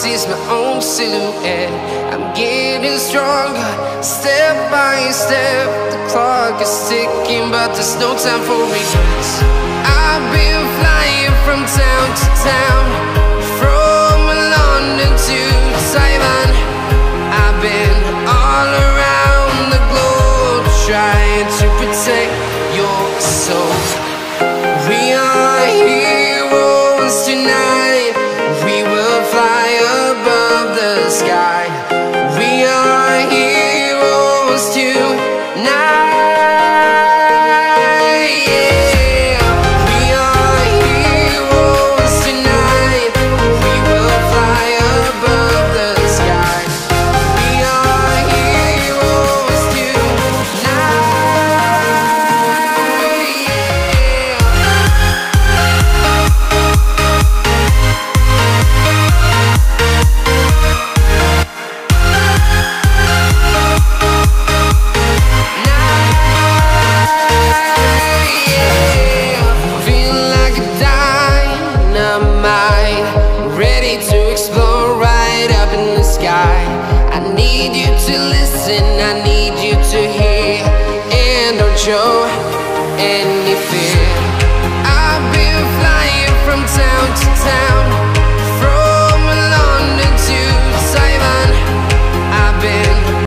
sees my own silhouette. I'm getting stronger, step by step. The clock is ticking, but there's no time for regrets. I've been flying from town to town, from London to Taiwan. I've been all around the globe, trying to protect your soul. We are heroes tonight. We will fly above the sky. We are heroes tonight. Yeah. We are heroes tonight. We will fly above the sky. We are heroes tonight. Ready to explore right up in the sky. I need you to listen, I need you to hear, and don't show any fear.